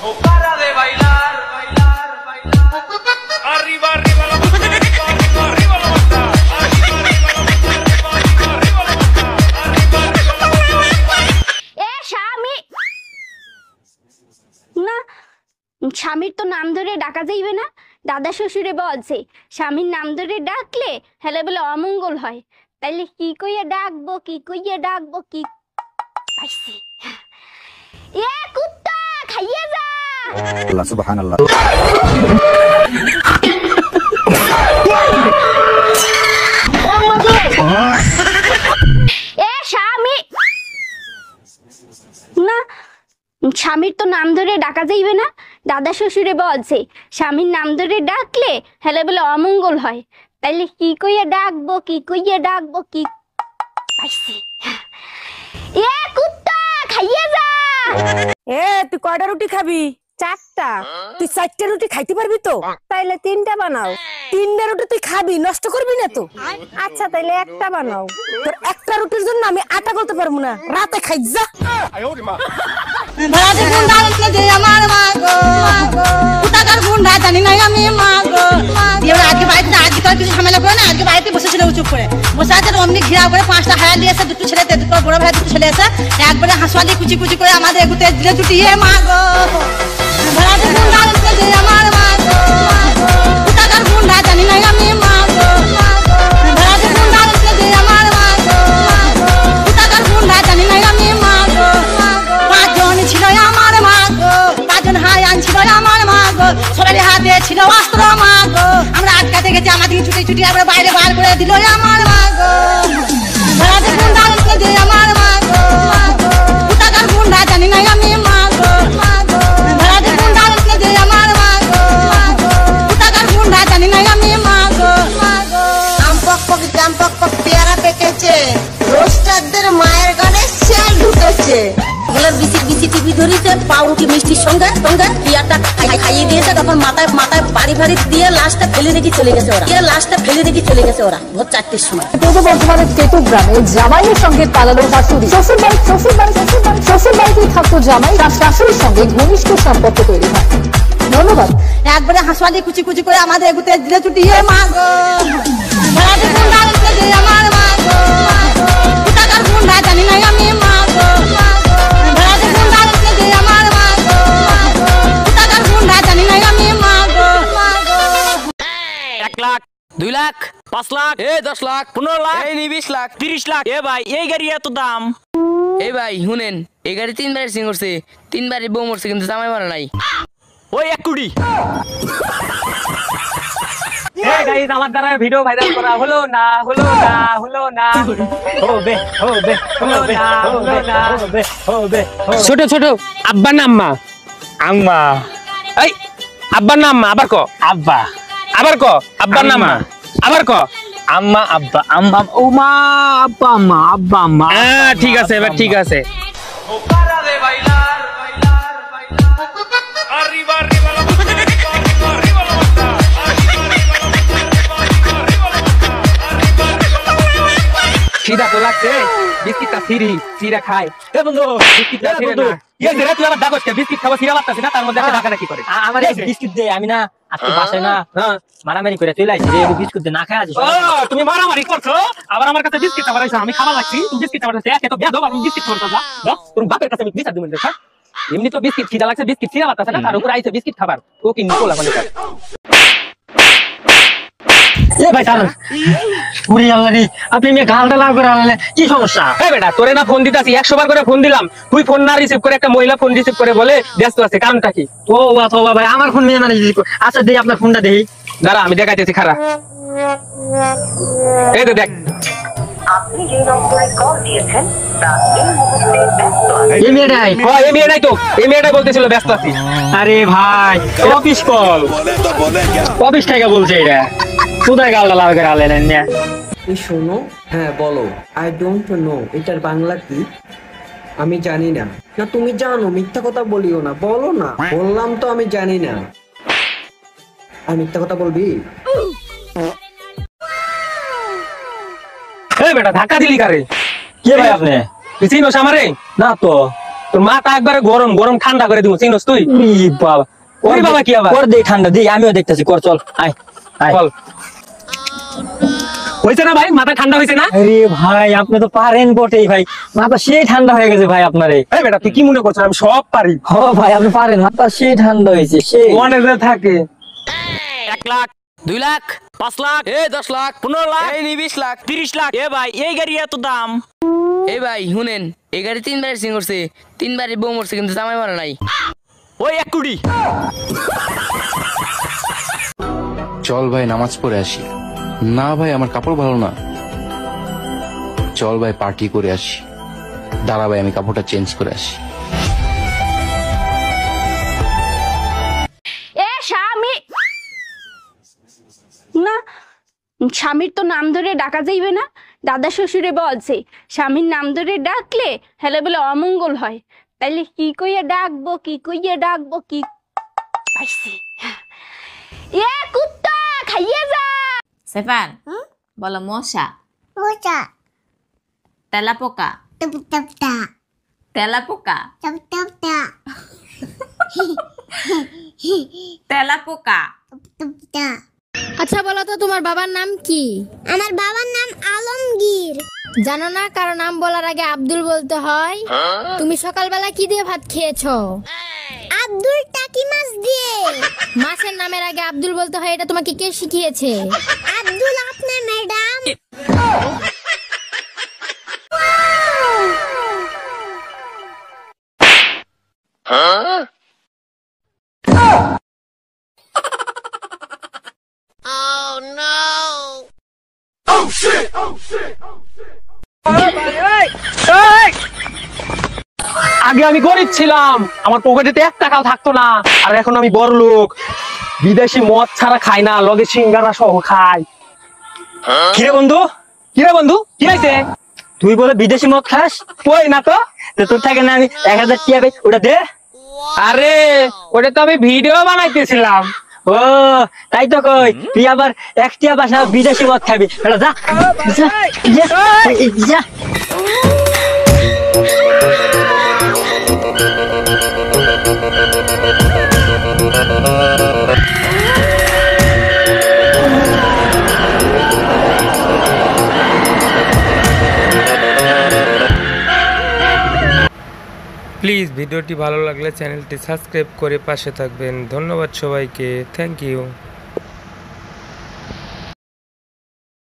No para de bailar, bailar, bailar. Arriba, arriba la mata, arriba, arriba, arriba la mata. Arriba, arriba la mata, arriba, arriba, arriba la mata. Arriba, arriba la mata. এ স্বামী না, স্বামীর তো নাম ধরে ডাকা যাইবে না। দাদা শ্বশুরে বলছে স্বামীর নাম ধরে ডাকলে হেলে বলে অমঙ্গল হয়। তাইলে কি কইয়া ডাকবো, কি কইয়া ডাকবো, কি পাইছি। এ কুত্তা খাইয়ে যা। আল্লাহ সুবহানাল্লাহ। এ স্বামী না, স্বামীর তো নাম ধরে ডাকা যাইবে না। দাদা শ্বশুরে বলছে স্বামীর নাম ধরে ডাকলে হেলে বলে অমঙ্গল হয়। তাইলে কি কইয়া ডাকবো, কি কইয়া ডাকবো, কি পাইছি। এ কুত্তা খাইয়ে যা। এ তুই কয়টা রুটি খাবি? চারটা। তুই চারটা রুটি খাইতে পারবি তো? তাইলে তিনটা বানাও। তিনটা রুটি তুই খাবি, নষ্ট করবি না তো? আচ্ছা তাইলে একটা বানাও। তোর একটা রুটির জন্য আমি আটা করতে পারবো না, রাতে খাই যা। ভাড়াতে গুন্ডা আনতে দে আমার মা গো, কোথাকার গুন্ডা জানি না আমি মা গো। এবার আজকে বাড়িতে আজকে তো কিছু ঝামেলা করে না, আজকে বাড়িতে বসেছিল চুপ করে বসে আছে। অমনি ঘিরাও করে 5টা হায়া দিয়েছে, দুটো ছেলেতে, দুটো বড় ভাই, দুটো ছেলে আছে। একবারে হাসওয়ালি কুচি কুচি করে আমাদের এগুতে দিলে জুটিয়ে মা গো। ভাড়াতে গুন্ডা আনতে দে আমার মা গো, কোথাকার গুন্ডা জানি না আমি মা গো। ভাড়াতে গুন্ডা আনতে দে আমার মা গো, কোথাকার গুন্ডা জানি না আমি মা গো। 5 জন ছিল আমার মা গো, 5 জন হায়ান ছিল আমার মা গো। সবারই হাতে ছিল অস্ত্র মা গো। আমরা আটকাতে গেছি, আমাদের ছুটি ছুটি আমরা বাইরে বার করে দিল আমার মা গো। ভাড়াতে গুন্ডা আনতে দে আমার মা গো, কোথাকার গুন্ডা জানি না আমি মা গো। ভাড়াতে গুন্ডা আনতে দে আমার মা গো, কোথাকার গুন্ডা জানি না আমি মা গো। আম পক পক জাম পক পক পেয়ারা পেকেছে, রোস্টারদের মায়ের গানে শেল ঢুকেছে। বলে বিসি বিসি টিভি ধরিছে, পাউরুটি মিষ্টির সঙ্গে সঙ্গে পিয়ারটা খাইয়ে দিয়েছে। তখন মাথায় মাথায় বাড়ি ভাড়ি দিয়ে লাশটা ফেলে রেখে চলে গেছে ওরা। লাশটা ফেলে রেখে চলে গেছে ওরা ভোর 4টের সময়। পূর্ব বর্ধমানের তেতু গ্রামে জামাইয়ের সঙ্গে পালালো শাশুড়ি। শ্বশুরবাড়িতেই থাকতো জামাই, তার শাশুড়ির সঙ্গে ঘনিষ্ঠ সম্পর্ক তৈরি হয়। ধন্যবাদ। একবারে হাসওয়ালি কুচি কুচি করে আমাদের এগুতে দিলে ছুটিয়ে মা গো। ভাড়াতে গুন্ডা আনতে দে আমার মা গো, কোথাকার গুন্ডা জানি না আমি মা গো। ভাড়াতে গুন্ডা আনতে দে আমার মা গো, কোথাকার গুন্ডা জানি না আমি মা গো। 1 লাখ 2 লাখ 5 লাখ 10 লাখ 15 লাখ 20 লাখ 30 লাখ। এ ভাই এই গাড়ি এত দাম? এই ভাই শুনেন, এই গাড়ি 3বার সিং করছে, 3বারই বউ মরছে, কিন্তু জামাই মারা নাই। ওই 1 কোটি। এই গাইস, আমার দ্বারা ভিডিও ভাইরাল করা হলো না, হলো না, হলো না। হবে হবে হবে হবে হবে। ছোট ছোট আব্বা না আম্মা? আম্মা। এই আব্বা না আম্মা? আবার ক আব্বা। আবার ক আব্বা না আম্মা? আবার ক আম্মা আব্বা আম্মা ও মা আব্বা আম্মা আব্বা আম্মা। হ্যাঁ ঠিক আছে, এবার ঠিক আছে। No para de bailar, bailar, bailar. Arriba, arriba la mata, arriba, arriba, arriba la mata. Arriba, arriba la mata, arriba, arriba, arriba la mata. Arriba, arriba la mata. খিদা তো লাগছে, বিস্কিটটা ফ্রি, ফ্রিরা খাই। এ বন্ধু, বিস্কিটটা ফ্রি না। এই যে তুই আমার দাগতে বিস্কিট খাওয়া ফ্রি লাগতাছে না, তার মধ্যে একটা ঢাকা কি করে? আমার এই বিস্কুট দে, আমি না আজকে বাসায় না মারামারি করে চলে আইছি রে, বিস্কুট দে না খাই আছিস। ও তুমি মারামারি করছো, আবার আমার কাছে বিস্কিট খাবার আইছো, আমি খাবার লাগছি, তুমি বিস্কিট খাবার আইছো, এত বেয়াদব, আমি বিস্কিট খাবার যা তোর বাপের কাছে আমি বিচার দিবেন দেখা। এমনি তো বিস্কিট খিদা লাগছে, বিস্কিট ফ্রি লাগতাছে না, তার উপর আইছে বিস্কিট খাবার। ও কি নিকোলা মানে এ ভাই দাঁড়ান, উড়ি আল্লাহ রে, আপনি মেয়ে গালটা লাভ করে আনলে কি সমস্যা? এই বেটা, তোরে না ফোন দিতাছি, 100 বার করে ফোন দিলাম, তুই ফোন না রিসিভ করে, একটা মহিলা ফোন রিসিভ করে বলে ব্যস্ত আছে, কারণটা কি? ও বাবা ভাই, আমার ফোন মেয়ে মানে আচ্ছা দেই আপনার ফোনটা দেই। দাঁড়া আমি দেখাইতেছি, খারা। এই তো দেখ, আপনি যে নম্বরে কল দিয়েছেন তা এই মুহূর্তে ব্যস্ত আছে। এই মেয়েটাই? ও এই মেয়ে নাই তো, এই মেয়েটাই বলতেছিল ব্যস্ত আছি। আরে ভাই অফিস কল, অফিস থেকে বলছে এটা, কোথায় গালটা লাভ করে আনলেন না? শোনো, হ্যাঁ বলো। আই ডোন্ট নো, এটার বাংলা কি? আমি জানি না। না তুমি জানো, মিথ্যা কথা বলিও না, বলো না। বললাম তো আমি জানি না। আর মিথ্যা কথা বলবি? এই বেটা ধাক্কা দিলি কারে? কে ভাই আপনি? চিনোস আমারে? না তো। তোর মাথা একবারে গরম গরম ঠান্ডা করে দিব চিনস তুই বাবা ওরে বাবা কি আবার কর দে ঠান্ডা দি আমিও দেখতেছি কর চল আয় আয় বল হইছে না ভাই মাথা ঠান্ডা হইছে না আরে ভাই আপনি তো পারেন বটেই ভাই মাথা সেই ঠান্ডা হয়ে গেছে ভাই আপনার এই বেটা তুই কি মনে করছিস আমি সব পারি ও ভাই আপনি পারেন মাথা সেই ঠান্ডা হয়েছে সেই মনে থাকে 1 লাখ 2 লাখ 5 লাখ 10 লাখ 15 লাখ 20 লাখ 30 লাখ ভাই এই গাড়ি এত দাম ভাই শুনেন এই গাড়ি 3 বার সিং করছে 3 বারই বউ মরছে কিন্তু জামাই মারা নাই ওই 1 কোটি চল ভাই নামাজ পড়ে আসি না ভাই আমার কাপড় ভালো না চল ভাই পার্টি করে আসি দাঁড়া ভাই আমি কাপড়টা চেঞ্জ করে আসি স্বামী না স্বামীর তো নাম ধরে ডাকা যাইবে না দাদা শ্বশুরে বলছে স্বামীর নাম ধরে ডাকলে হেলে বলে অমঙ্গল হয় তাইলে কি কইয়া ডাকবো কি কইয়া ডাকবো কি পাইছি কুত্তা খাইয়ে যা সেফান বলো মশা মশা তেলাপোকা টপটপটা তেলাপোকা টপটপটা তেলাপোকা টপটপটা আচ্ছা বলো তো তোমার বাবার নাম কি? আমার বাবার নাম আলমগীর। জানো না কারো নাম বলার আগে আব্দুল বলতে হয়? তুমি সকালবেলা কি দিয়ে ভাত খেয়েছো? আব্দুল টাকি মাছ দিয়ে। মাছের নামের আগে আব্দুল বলতে হয় এটা তোমাকে কে শিখিয়েছে? আব্দুল আপনার ম্যাডাম। আগে আমি গরিব ছিলাম, আমার পকেটে 1 টাকাও থাকতো না, আর এখন আমি বড় লোক। বিদেশি মদ ছাড়া খাই না, লগে সিঙ্গারা সহ খাই। কিরে বন্ধু কি হয়েছে? তুই বলে বিদেশি মদ খাস? কই না তো। তোর থেকে না আমি 1000 টাকা পাই, ওটা দে। আরে ওটা তো আমি ভিডিও বানাইতেছিলাম। ও তাই তো কই, তুই আবার 1 টাকা বাসা বিদেশি মদ খাবি। যা যা। প্লিজ ভিডিওটি ভালো লাগলে চ্যানেলটি সাবস্ক্রাইব করে পাশে থাকবেন। ধন্যবাদ সবাইকে, থ্যাংক ইউ।